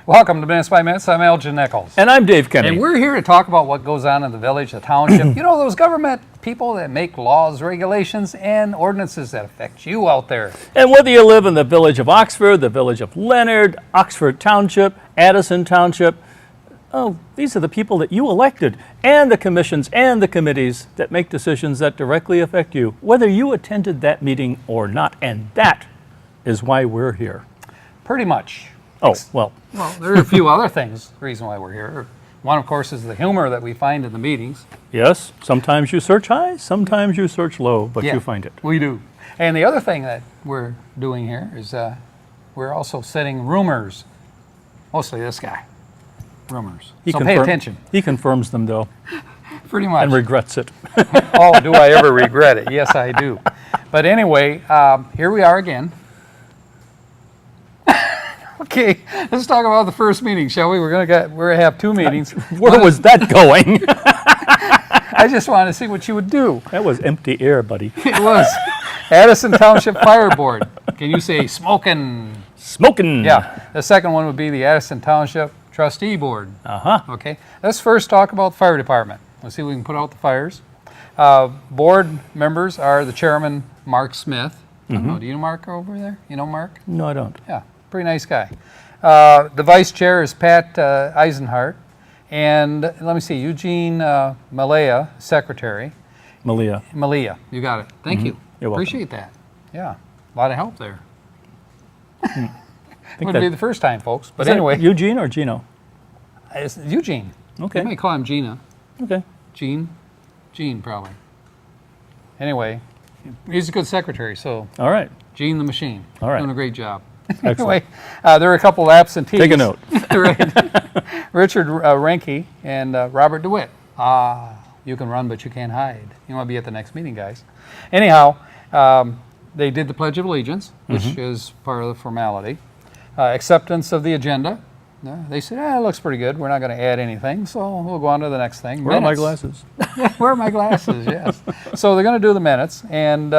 Welcome to Minutes by Minutes. I'm Elgin Nichols. And I'm Dave Kennedy. And we're here to talk about what goes on in the village, the township. You know, those government people that make laws, regulations, and ordinances that affect you out there. And whether you live in the village of Oxford, the village of Leonard, Oxford Township, Addison Township, these are the people that you elected, and the commissions and the committees that make decisions that directly affect you, whether you attended that meeting or not. And that is why we're here. Pretty much. Oh, well. Well, there are a few other things, the reason why we're here. One, of course, is the humor that we find in the meetings. Yes, sometimes you search high, sometimes you search low, but Yeah, you find it. We do. And the other thing that we're doing here is we're also setting rumors. Mostly this guy. Rumors. So pay attention. He confirms them, though, Pretty much. and regrets it. Oh, do I ever regret it? Yes, I do. But anyway, here we are again. Okay, let's talk about the first meeting, shall we? We're gonna have two meetings. Where was that going? I just wanted to see what you would do. That was empty air, buddy. It was Addison Township Fire Board. Can you say smoking? Smoking. Yeah. The second one would be the Addison Township Trustee Board. Uh-huh. Okay. Let's first talk about the fire department. Let's see if we can put out the fires. Board members are the chairman, Mark Smith. I don't know, do you know Mark over there? You know Mark? No, I don't. Yeah, pretty nice guy. The vice chair is Pat Eisenhart. And let me see, Eugene Malaya, secretary. Malia. You got it. Thank you. You're welcome. Appreciate that. Yeah, a lot of help there. think Wouldn't be that- the first time, folks. But Is that anyway, Eugene or Gino? it's Eugene. Okay. You may call him Gina. Okay. Gene, probably. Anyway, he's a good secretary, so All right. Gene the Machine. All right. Doing a great job. Excellent. Anyway, there are a couple of absentees. Take a note. Right. Richard Renke and Robert DeWitt. You can run, but you can't hide. You want to be at the next meeting, guys. Anyhow, they did the Pledge of Allegiance, which is part of the formality. Acceptance of the agenda. They said, it looks pretty good. We're not going to add anything, so we'll go on to the next thing. Where are my Minutes. glasses? Where are my glasses? Yes. So they're going to do the minutes, and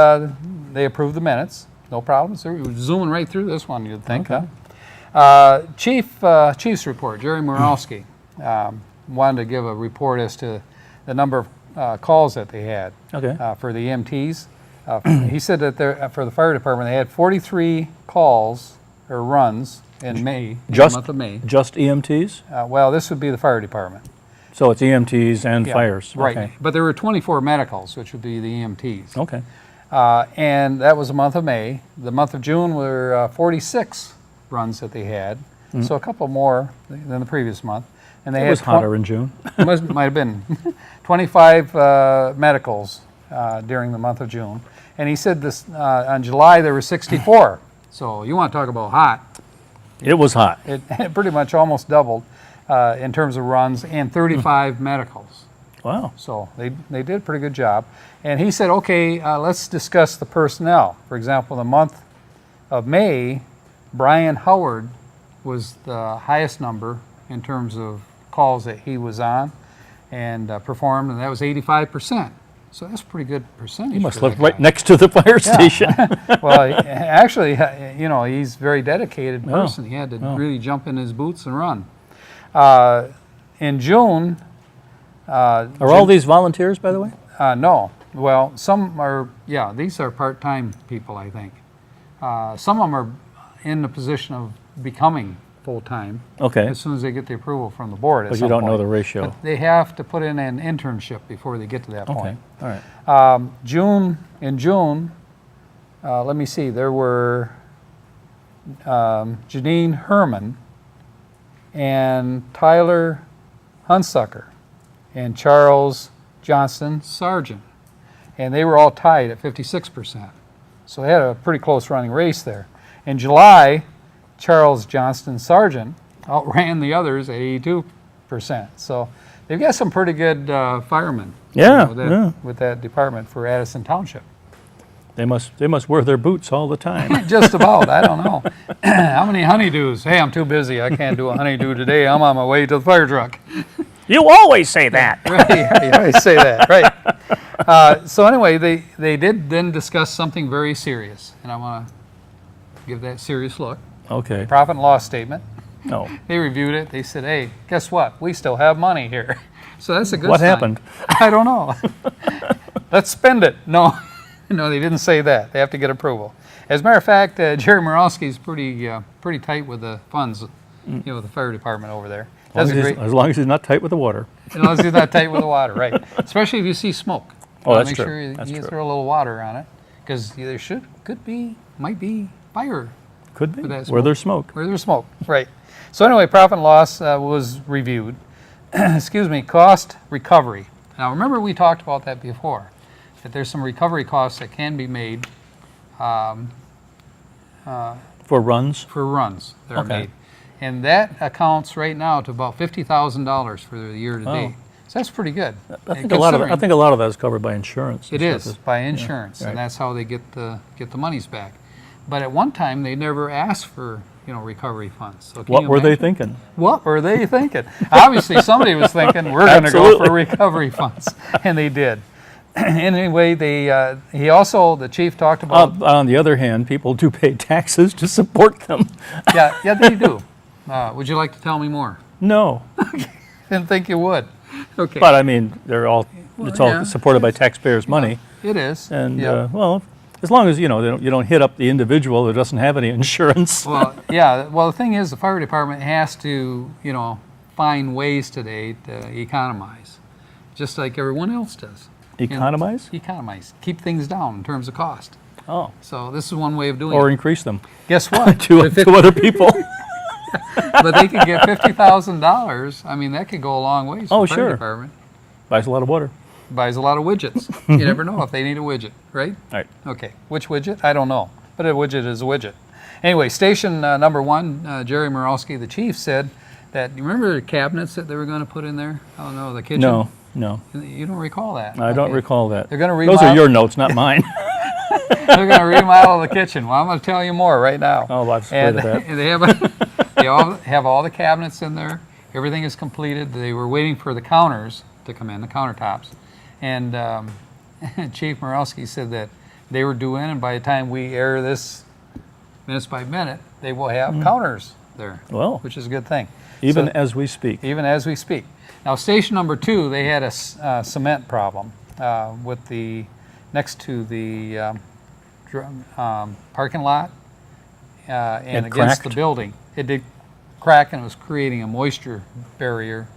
they approved the minutes. No problem. So we're zooming right through this one, you'd think, Okay. huh? Chief's report, Jerry Murawski, wanted to give a report as to the number of calls that they had Okay. for the EMTs. He said that for the fire department, they had 43 calls or runs in May, in the month of May. Just EMTs? Well, this would be the fire department. So it's EMTs and Yeah, fires. Right. Okay. But there were 24 medicals, which would be the EMTs. Okay. And that was the month of May. The month of June were 46 runs that they had, so a couple more than the previous month. And they It had was hotter in June. might have been 25 medicals during the month of June. And he said this on July there were 64. So you want to talk about hot. It was hot. It pretty much almost doubled in terms of runs and 35 medicals. Wow. So they did a pretty good job. And he said, okay, let's discuss the personnel. For example, the month of May, Brian Howard was the highest number in terms of calls that he was on and performed, and that was 85%. So that's a pretty good percentage. He must for live that right guy. next to the fire station. Well, actually, you know, he's a very dedicated Oh. person. He had to Oh. really jump in his boots and run. In June, Are all these volunteers, by the way? no. Well, some are, yeah, these are part-time people, I think. Some of them are in the position of becoming full-time Okay. as soon as they get the approval from the board at But some you don't know point. the ratio. But they have to put in an internship before they get to that Okay. point. All right. In June, let me see, there were Janine Herman and Tyler Hunsucker and Charles Johnston Sargent. And they were all tied at 56%. So they had a pretty close running race there. In July, Charles Johnston Sargent outran the others at 82%. So they've got some pretty good firemen Yeah, with that department for Addison Township. They must wear their boots all the time. Just about, I don't know. How many honeydews? Hey, I'm too busy. I can't do a honeydew today. I'm on my way to the fire truck. You always say that. Right, you always say that, right. So anyway, they did then discuss something very serious, and I want to give that serious look. Okay. Profit and loss statement. No. They reviewed it. They said, hey, guess what? We still have money here. So that's a good What sign. happened? I don't know. Let's spend it. No, no, they didn't say that. They have to get approval. As a matter of fact, Jerry Morowski's pretty tight with the funds, with the fire department over there. Does a great, As long as he's not tight with the water. unless he's not tight with the water, right? Especially if you see smoke. Oh, that's Make true. sure That's you true. throw a little water on it, because there might be fire Could be. With that Where smoke. there's smoke. where there's smoke, right? So anyway, profit and loss was reviewed. Excuse me, cost recovery. Now remember we talked about that before, that there's some recovery costs that can be made For runs? for runs that are Okay. made. And that accounts right now to about $50,000 for the year to date. So that's pretty good. I think a lot of that is covered by insurance. and It stuff. is by insurance, right. and that's how they get the monies back. But at one time, they never asked for recovery funds. So can What you were they imagine? thinking? What were they thinking? Obviously, somebody was thinking we're going to go Absolutely. for recovery funds, and they did. Anyway, the chief talked about. On the other hand, people do pay taxes to support them. Yeah, they do. Would you like to tell me more? No. Didn't think you would. Okay. But I mean, it's all yeah. supported by taxpayers' money. It is. And, yeah. well, as long as, you don't hit up the individual who doesn't have any insurance. Well, yeah. Well, the thing is, the fire department has to, find ways today to economize, just like everyone else does. Economize? Economize. Keep things down in terms of cost. Oh. So this is one way of doing Or it. increase them Guess what? to other people. But they could get $50,000. I mean, that could go a long way. Oh, the fire sure. department Buys a lot of water. buys a lot of widgets. You never know if they need a widget, right? Right. Okay. Which widget? I don't know. But a widget is a widget. Anyway, station number one, Jerry Morowski, the chief, said that, you remember the cabinets that they were going to put in there? Oh, no, the kitchen? No. You don't recall that? I don't Okay. recall that. They're gonna Those are remodel- your notes, not mine. They're going to remodel the kitchen. Well, I'm going to tell you more right now. Oh, I was afraid of that. And they all have all the cabinets in there. Everything is completed. They were waiting for the counters to come in, the countertops. And Chief Morowski said that they were due in, and by the time we air this minutes by minute, they will have counters there, Well, which is a good thing. even So- as we speak. even as we speak. Now, station number two, they had a cement problem with next to the parking lot and It against the cracked? building. It did crack, and it was creating a moisture barrier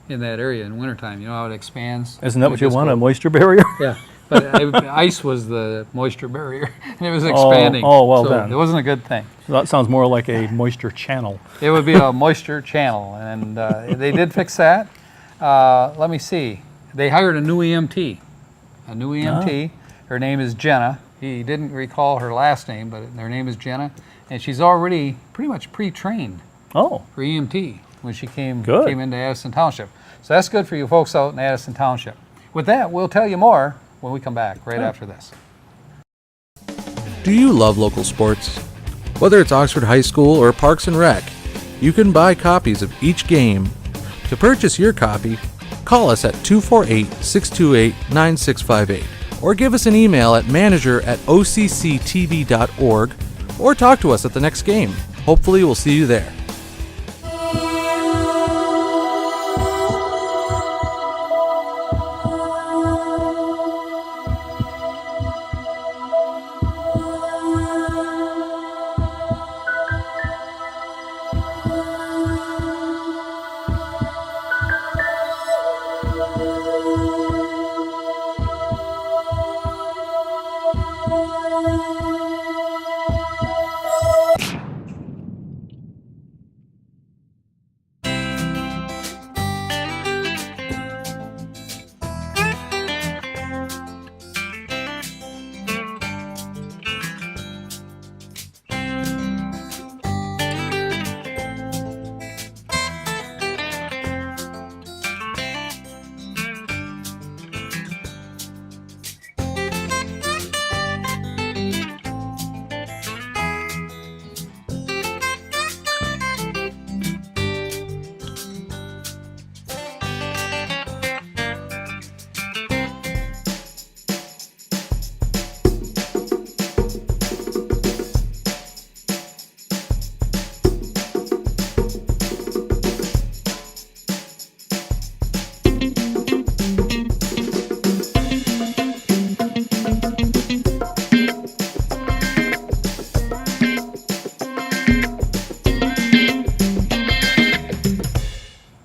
in that area in wintertime. You know how it expands? Isn't that It what you just want, goes- a moisture barrier? Yeah. But ice was the moisture barrier, and it was expanding. well so then. It wasn't a good thing. That sounds more like a moisture channel. It would be a moisture channel, and they did fix that. Let me see. They hired a new EMT. A new EMT. Her name is Jenna. He didn't recall her last name, but her name is Jenna, and she's already pretty much pre-trained Oh, for EMT when she came Good. into Addison Township. So that's good for you folks out in Addison Township. With that, we'll tell you more when we come back right after this. Do you love local sports? Whether it's Oxford High School or Parks and Rec, you can buy copies of each game. To purchase your copy, call us at 248-628-9658 or give us an email at manager@occtv.org or talk to us at the next game. Hopefully we'll see you there.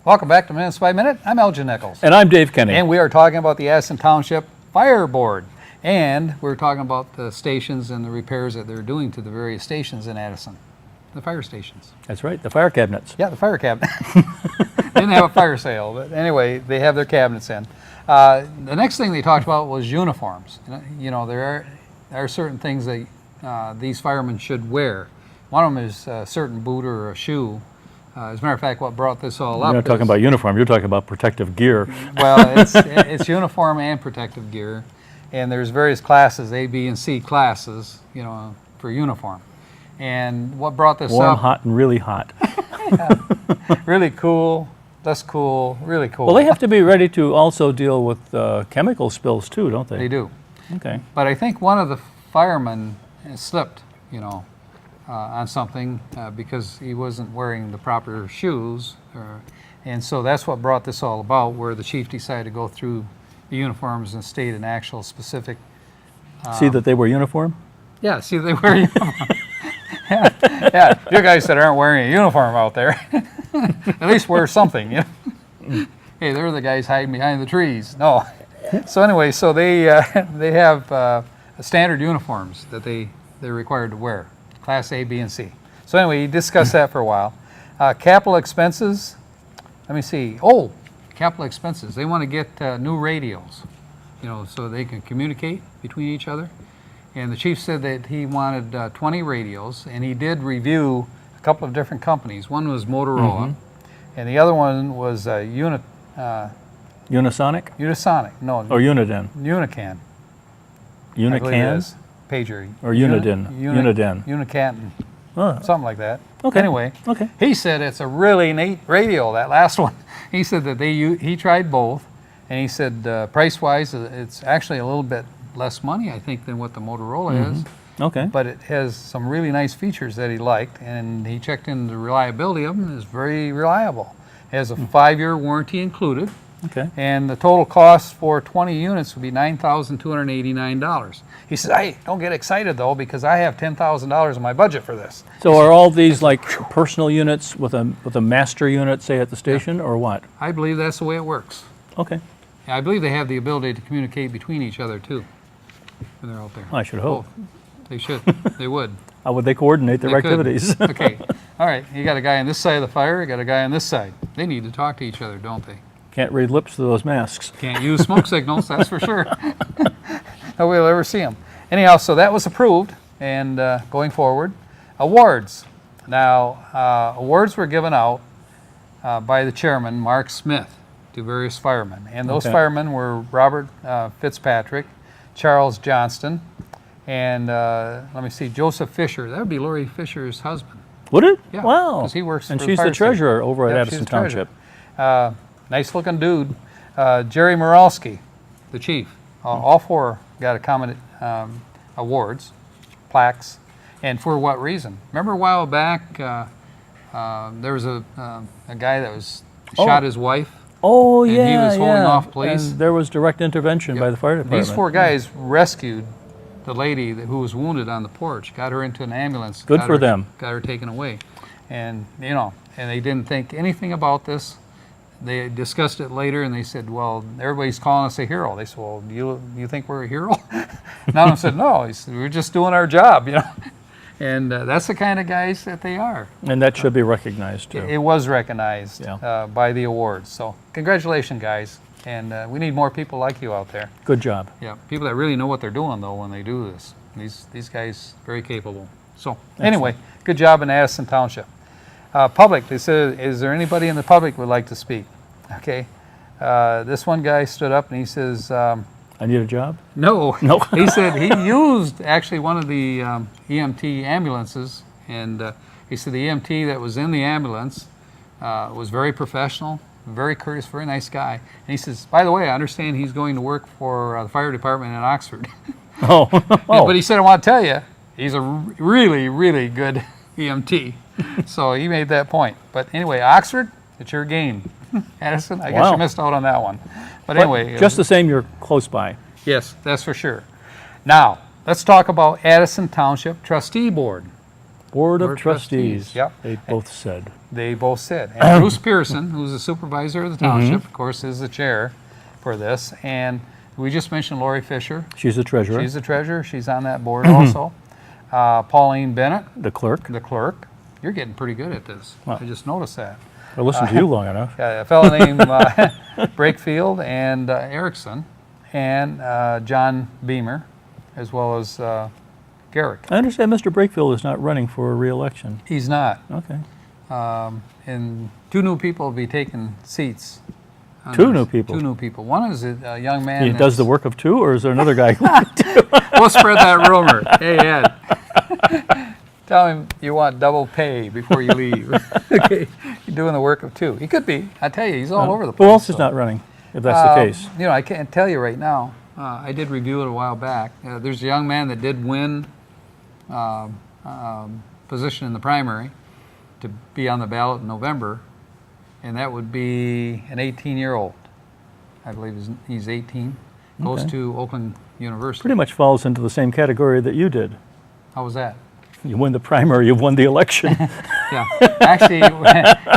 Welcome back to Minutes by Minute. I'm Elgin Nichols. And I'm Dave Kenny. And we are talking about the Addison Township Fire Board. And we're talking about the stations and the repairs that they're doing to the various stations in Addison. The fire stations. That's right, the fire cabinets. Yeah, the fire cabinet. Didn't have a fire sale, but anyway, they have their cabinets in. The next thing they talked about was uniforms. You know, there are certain things that these firemen should wear. One of them is a certain boot or a shoe. As a matter of fact, what brought this all up You're not talking about uniform, you're talking about protective gear. well, it's uniform and protective gear, and there's various classes, A, B, and C classes, you know, for uniform. And what brought this Warm, up? hot, and really hot. Really cool, less cool, really cool. Well, they have to be ready to also deal with chemical spills too, don't they? They do. Okay. But I think one of the firemen slipped, you know, on something because he wasn't wearing the proper shoes. And so that's what brought this all about, where the chief decided to go through the uniforms and state an actual specific. See that they were uniform? Yeah, see, they wear uniform. yeah, you guys that aren't wearing a uniform out there, at least wear something, you know. Hey, they're the guys hiding behind the trees. No. So anyway, so they have standard uniforms that they're required to wear, Class A, B, and C. So anyway, you discussed that for a while. Capital expenses, let me see. Oh, capital expenses. They want to get new radios, you know, so they can communicate between each other. And the chief said that he wanted 20 radios, and he did review a couple of different companies. One was Motorola, and the other one was Unisonic? Unisonic. No, Or Uniden? Unican. I believe it Unican? is. Pager. Or Uniden? Uniden. Unicanton. Oh, Something like that. Okay. Anyway, okay. he said it's a really neat radio, that last one. He said that he tried both, and he said price-wise, it's actually a little bit less money, I think, than what the Motorola is. Okay. But it has some really nice features that he liked, and he checked in the reliability of them, and it's very reliable. It has a 5-year warranty included, Okay. and the total cost for 20 units would be $9,289. He says, hey, don't get excited though, because I have $10,000 in my budget for this. So are all these like personal units with a master unit, say, at the station, or what? I believe that's the way it works. Okay. I believe they have the ability to communicate between each other too, when they're out there. I should hope. Oh, they should. They would. How would they coordinate their They could. activities? Okay. All right. You got a guy on this side of the fire. You got a guy on this side. They need to talk to each other, don't they? Can't read lips to those masks. Can't use smoke signals, that's for sure. Nobody will ever see them. Anyhow, so that was approved, and going forward, awards. Now, awards were given out by the chairman, Mark Smith, to various firemen. And those Okay. firemen were Robert Fitzpatrick, Charles Johnston, and let me see, Joseph Fisher. That would be Lori Fisher's husband. Would it? Yeah, Wow. 'cause he works and for the she's fire the station. treasurer over at Yep, she's Addison the treasurer. Township. Nice looking dude. Jerry Moralski, the chief. All four got accommodated awards, plaques, and for what reason? Remember a while back, there was a guy that was shot his wife. Oh, And he yeah, was holding yeah. off police. And there was direct intervention by the fire department. These four guys rescued the lady who was wounded on the porch, got her into an ambulance. Good got for her- them. Got her taken away. And, you know, and they didn't think anything about this. They discussed it later, and they said, well, everybody's calling us a hero. They said, well, you think we're a hero? None of them said, no. He said, we're just doing our job, you know. And that's the kind of guys that they are. And that should be recognized, too. It was recognized Yeah. by the awards. So congratulations, guys. And we need more people like you out there. Good job. Yeah, people that really know what they're doing, though, when they do this. These guys, very capable. So anyway, good job in Addison Township. Public, they said, is there anybody in the public would like to speak? Okay. This one guy stood up and he says, I need a job? no. No. He said he used actually one of the EMT ambulances, and he said the EMT that was in the ambulance was very professional, very courteous, very nice guy. And he says, by the way, I understand he's going to work for the fire department in Oxford. Oh. Oh. But he said, I want to tell you, he's a really, really good EMT. So he made that point. But anyway, Oxford, it's your game. Addison, I guess Wow. you missed out on that one. But anyway. Just the same, you're close by. Yes, that's for sure. Now, let's talk about Addison Township Trustee Board. Board of Board of Trustees, Trustees. yep. They both said. They both sit. And Bruce Pearson, who's the supervisor of the township, of course, is the chair for this. And we just mentioned Lori Fisher. She's the treasurer. She's the treasurer. She's on that board also. Pauline Bennett, the clerk. the clerk. You're getting pretty good at this. Wow. I just noticed that. I listened to you long enough. A fellow named Brakefield and Erickson, and John Beamer, as well as Garrick. I understand Mr. Brakefield is not running for re-election. He's not. Okay. And two new people will be taking seats. on Two this. new people? 2 new people. One is a young man. He does the work of two, or is there another guy? We'll spread that rumor. Hey, Ed. Tell him you want double pay before you leave. Okay. You're doing the work of 2. He could be. I tell you, he's all over the place. Who else is so. not running, if that's the case? You know, I can't tell you right now. I did review it a while back. There's a young man that did win position in the primary to be on the ballot in November, and that would be an 18-year-old. I believe he's 18. Goes Okay. to Oakland University. Pretty much falls into the same category that you did. How was that? You win the primary, you've won the election. Yeah. Actually,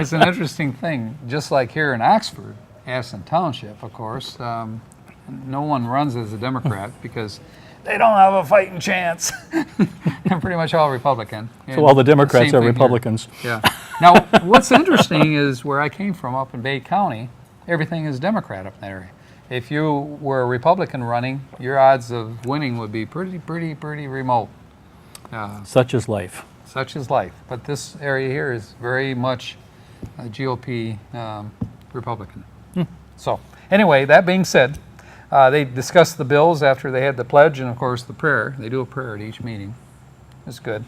it's an interesting thing. Just like here in Oxford, Aston Township, of course, no one runs as a Democrat because they don't have a fighting chance. They're pretty much all Republican. So all the Democrats Same are thing here. Republicans. Yeah. Now, what's interesting is where I came from up in Bay County, everything is Democrat up in that area. If you were a Republican running, your odds of winning would be pretty remote. Such is life. Such is life. But this area here is very much GOP Republican. So anyway, that being said, they discussed the bills after they had the pledge and, of course, the prayer. They do a prayer at each meeting. It's good.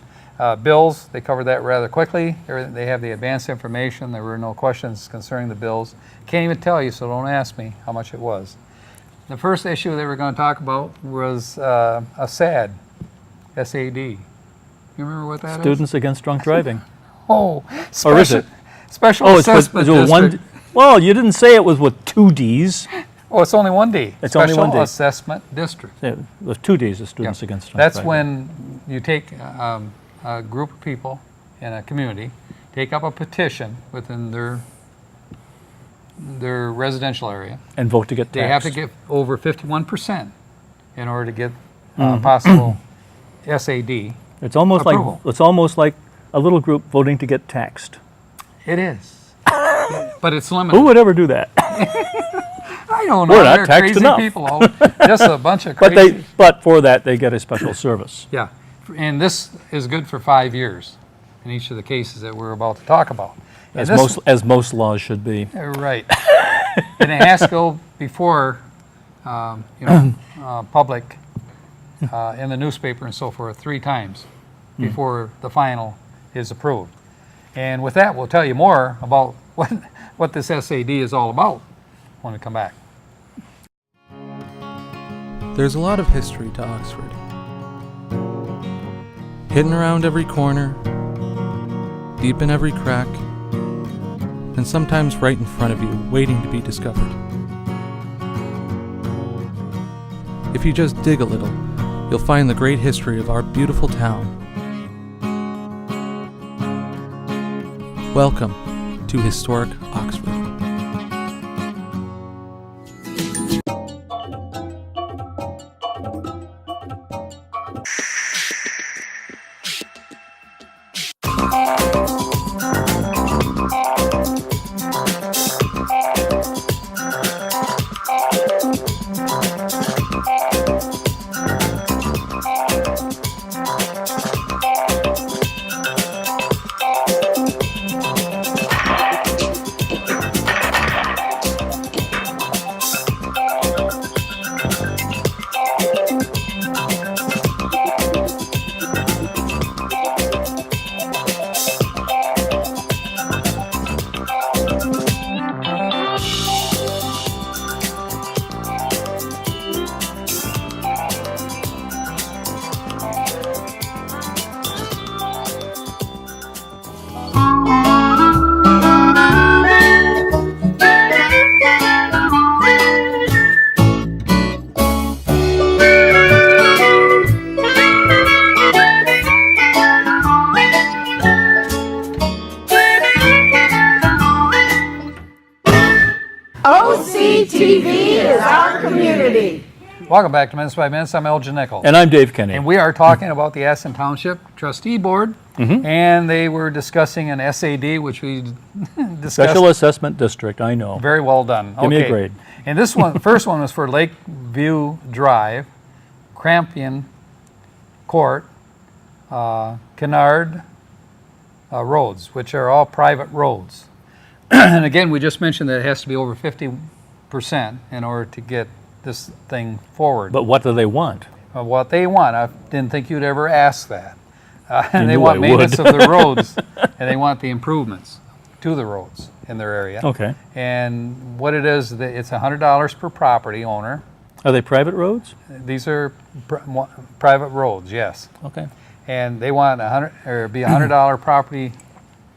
Bills, they covered that rather quickly. They have the advance information. There were no questions concerning the bills. Can't even tell you, so don't ask me how much it was. The first issue they were going to talk about was a SAD, S-A-D. You remember what that is? Students Against Drunk Driving. Oh, Or is it? Special Oh, it's assessment with one. district. Well, you didn't say it was with 2 Ds. Oh, it's only 1 D. It's only 1 D. Special assessment district. Yeah, with 2 Ds, the Students Yeah. Against Drunk That's Driving. when you take a group of people in a community, take up a petition within their residential area. And vote to get taxed. They have to get over 51% in order to get possible SAD. It's almost approval. like a little group voting to get taxed. It is. But it's limited. Who would ever do that? I don't know. We're not They're taxed crazy enough. people. Just a bunch of crazy. But for that they get a special service. Yeah, and this is good for 5 years in each of the cases that we're about to talk about. And As most laws should be. Right. And it has to go before, public, in the newspaper and so forth 3 times before the final is approved. And with that, we'll tell you more about what this SAD is all about when we come back. There's a lot of history to Oxford. Hidden around every corner, deep in every crack, and sometimes right in front of you, waiting to be discovered. If you just dig a little, you'll find the great history of our beautiful town. Welcome to Historic Oxford. Kennedy. Welcome back to Minutes by Minutes. I'm Elgin Nichols. And I'm Dave Kenny. And we are talking about the Aston Township Trustee Board, and they were discussing an SAD, which we discussed. Special Assessment District, I know. Very well done. Give me a grade. And this one, the first one was for Lakeview Drive, Crampian Court, Kennard roads, which are all private roads. And again, we just mentioned that it has to be over 50% in order to get this thing forward. But what do they want? What they want, I didn't think you'd ever ask that. And they knew want I maintenance would. of the roads, and they want the improvements to the roads in their area. Okay. And what it is, it's $100 per property owner. Are they private roads? These are private roads, yes. Okay. And they want be $100 property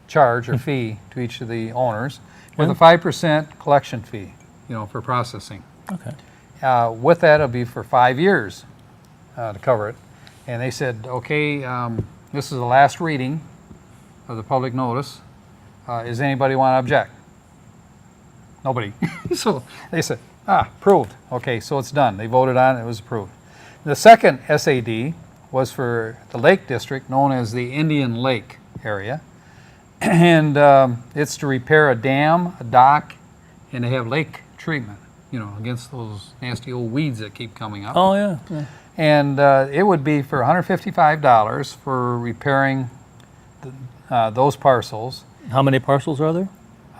charge or fee to each of the owners, with a 5% collection fee, for processing. Okay. With that, it'll be for 5 years to cover it. And they said, okay, this is the last reading of the public notice. Does anybody want to object? Nobody. So they said, approved. Okay, so it's done. They voted on it, it was approved. The second SAD was for the Lake District, known as the Indian Lake area. And it's to repair a dam, a dock, and they have lake treatment, against those nasty old weeds that keep coming up. Oh, yeah. And it would be for $155 for repairing those parcels. How many parcels are there?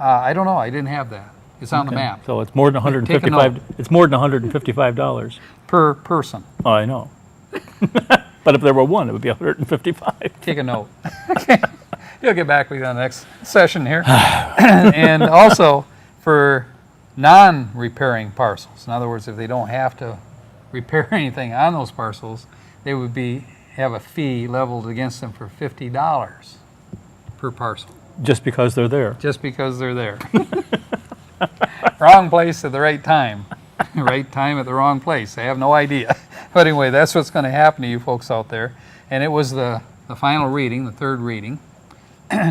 I don't know. I didn't have that. It's on the Okay. map. So it's more than Take a note. It's more than $155. Per person. Oh, I know. But if there were one, it would be $155. Take a note. Okay. You'll get back with you on the next session here. And also for non-repairing parcels. In other words, if they don't have to repair anything on those parcels, they would have a fee leveled against them for $50 per parcel, Just because they're there. just because they're there. Wrong place at the right time. Right time at the wrong place. I have no idea. But anyway, that's what's going to happen to you folks out there. And it was the final reading, the third reading,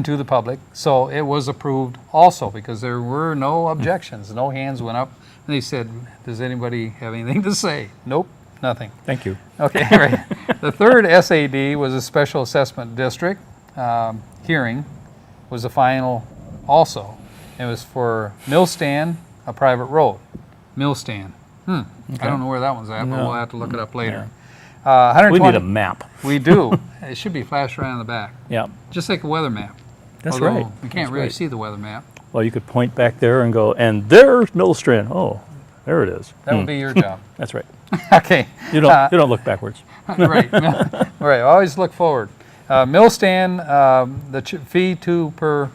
to the public. So it was approved also because there were no objections. No hands went up. And they said, does anybody have anything to say? Nope, nothing. Thank you. Okay, right. The third SAD was a special assessment district hearing, was the final also. It was for Millstand, a private road. Millstand. I don't know where that one's at, but No. we'll have to look it up later. We 120 need a map. We do. It should be flashed right on the back, Yeah. just like a weather map. That's Although right. We can't That's really right. see the weather map. Well, you could point back there and go, and there's Millstrand. Oh, there it is. That would be your job. That's right. Okay. You don't look backwards. Right. Right. Always look forward. Millstand, the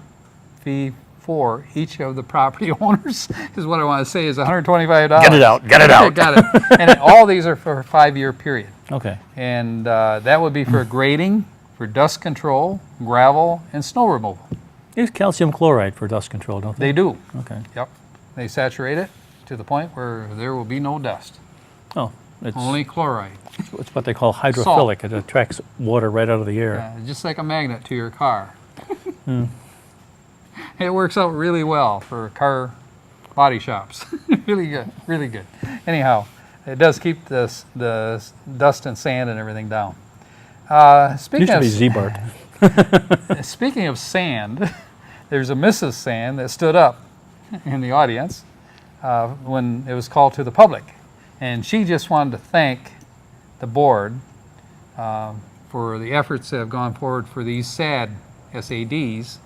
fee for each of the property owners is what I want to say is $125. Get it out. Get it out. Got it. And all these are for a 5-year period. Okay. And that would be for grading, for dust control, gravel, and snow removal. Use calcium chloride for dust control, don't they? They do. Okay. Yep. They saturate it to the point where there will be no dust. Oh, it's Only chloride. what they call hydrophilic. It attracts water right out of the air. Just like a magnet to your car. It works out really well for car body shops. Really good, really good. Anyhow, it does keep the dust and sand and everything down. Speaking Used to of be Z-Bart. Speaking of sand, there's a Mrs. Sand that stood up in the audience when it was called to the public. And she just wanted to thank the board for the efforts that have gone forward for these SAD SADs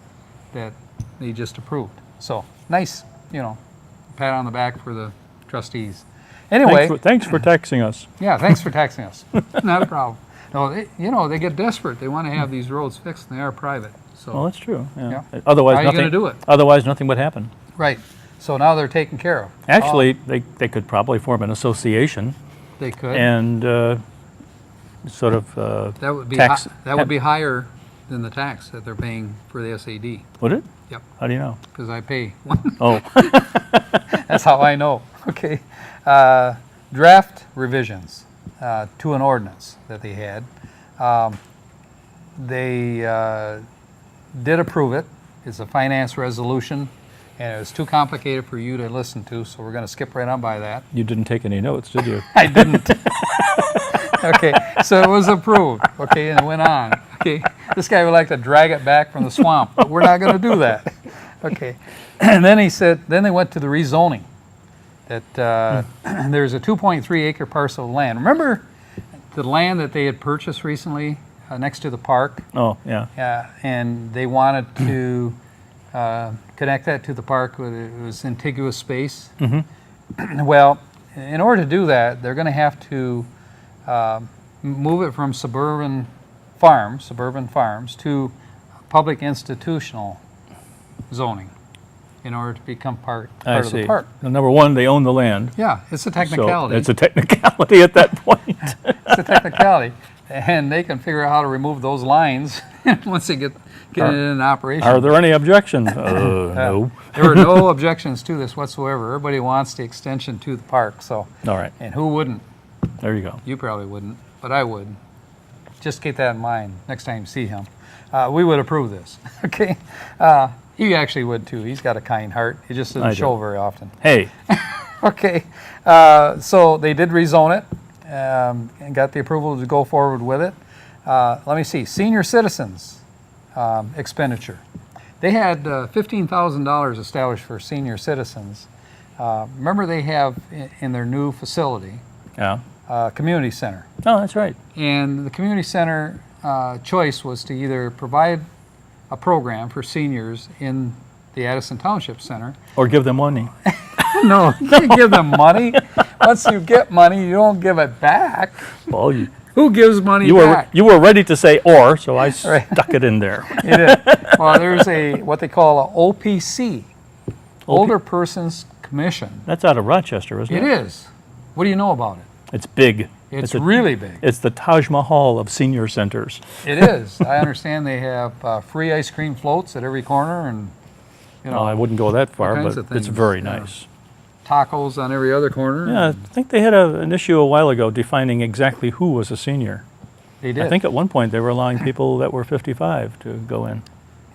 that they just approved. So nice, pat on the back for the trustees. Anyway, Thanks for texting us. yeah, thanks for taxing us. Not a problem. No, they get desperate. They want to have these roads fixed, and they are private. So Well, that's true. Yeah. Yeah. Otherwise, How are you nothing. gonna do it? Otherwise, nothing would happen. right. So now they're taken care of. Actually, they could probably form an association They could. and sort of that would be tax. that would be higher than the tax that they're paying for the SAD. Would it? Yep. How do you know? Because I pay one. Oh, That's how I know. Okay. Draft revisions to an ordinance that they had. They did approve it. It's a finance resolution, and it was too complicated for you to listen to, so we're going to skip right on by that. You didn't take any notes, did you? I didn't. Okay, so it was approved, okay, and it went on. Okay, this guy would like to drag it back from the swamp, but we're not going to do that. Okay, and then he said, then they went to the rezoning. That there's a 2.3 acre parcel of land. Remember the land that they had purchased recently next to the park? Oh, yeah. Yeah, and they wanted to connect that to the park with it was contiguous space. Well, in order to do that, they're going to have to move it from suburban farms to public institutional zoning in order to become part I of see. the park. Well, number one, they own the land. Yeah, it's a So technicality. it's a technicality at that point. It's a technicality, and they can figure out how to remove those lines once they get it in operation. Are there any objections? No. There were no objections to this whatsoever. Everybody wants the extension to the park, so, All right, and who wouldn't? there you go. You probably wouldn't, but I would. Just keep that in mind next time you see him. We would approve this, okay? He actually would too. He's got a kind heart. He just I doesn't do. show very often. Hey, Okay, so they did rezone it and got the approval to go forward with it. Let me see, senior citizens expenditure. They had $15,000 established for senior citizens. Remember they have in their new facility, yeah. community center. Oh, that's right. And the community center choice was to either provide a program for seniors in the Addison Township Center. Or give them money. No, you can't give them money. Once you get money, you don't give it back. Well, you Who gives money were back? you were ready to say or, so I Right. stuck it in there. It is. Well, there's what they call a OPC, Older Persons Commission. That's out of Rochester, isn't it? It is. What do you know about it? It's big. It's a- really big. It's the Taj Mahal of senior centers. It is. I understand they have free ice cream floats at every corner, and you know, I wouldn't go that far, kinds but of it's things, very yeah. nice. tacos on every other corner. Yeah, I think they had an issue a while ago defining exactly who was a senior. They did. I think at one point they were allowing people that were 55 to go in.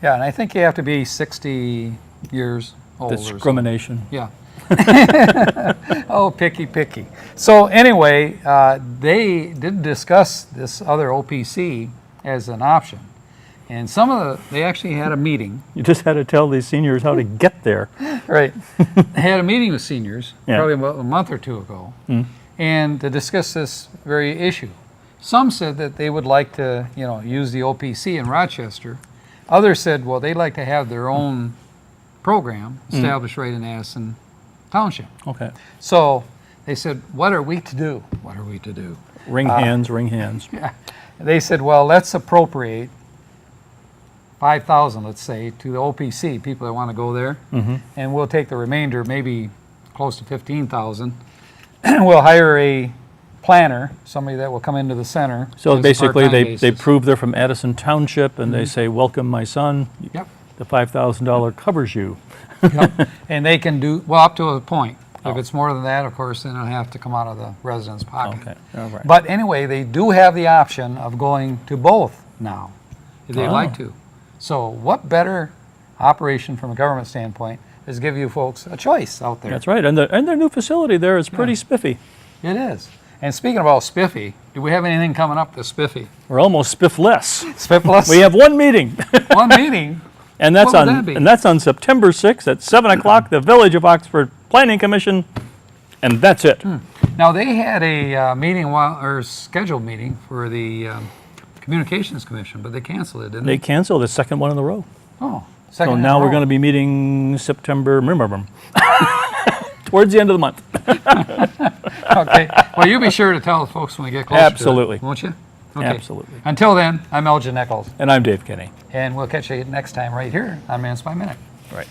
Yeah, and I think you have to be 60 years old. or something. Discrimination. Yeah. Oh, picky. So anyway, they did discuss this other OPC as an option. And they actually had a meeting, You just had to tell these seniors how to get there. right? They had a meeting with seniors, Yeah. probably about a month or two ago, and to discuss this very issue. Some said that they would like to, use the OPC in Rochester. Others said, well, they'd like to have their own program established right in Addison Township. Okay. So they said, what are we to do? What are we to do? Ring hands, ring hands. They said, well, let's appropriate 5,000, let's say, to the OPC, people that want to go there, and we'll take the remainder, maybe close to 15,000. We'll hire a planner, somebody that will come into the center. So as a basically, part-time they basis. prove they're from Addison Township, and they say, welcome, my son. Yep. The $5,000 covers you. Yep. And they can do, well, up to a point. If Oh. it's more than that, of course, then it'll have to come out of the resident's pocket. Okay, all right. But anyway, they do have the option of going to both now, if they'd Oh. like to. So what better operation from a government standpoint is give you folks a choice out there. That's right, and their new facility there is pretty spiffy. It is. And speaking about spiffy, do we have anything coming up that's spiffy? We're almost spiffless. Spiffless? We have one meeting, one meeting. and that's What would on that be? and that's on September 6th at 7 o'clock. The Village of Oxford Planning Commission, and that's it. Now, they had a meeting, or scheduled meeting for the Communications Commission, but they canceled it, didn't They they? canceled the second one in the row. Oh, So second now in a we're row. going to be meeting September, towards the end of the month. Okay. Well, you be sure to tell the folks when we get closer Absolutely. to it, won't you? Okay. Absolutely. Until then, I'm Elgin Nichols, And I'm Dave Kenny. and we'll catch you next time right here on Minutes by Minute. Right.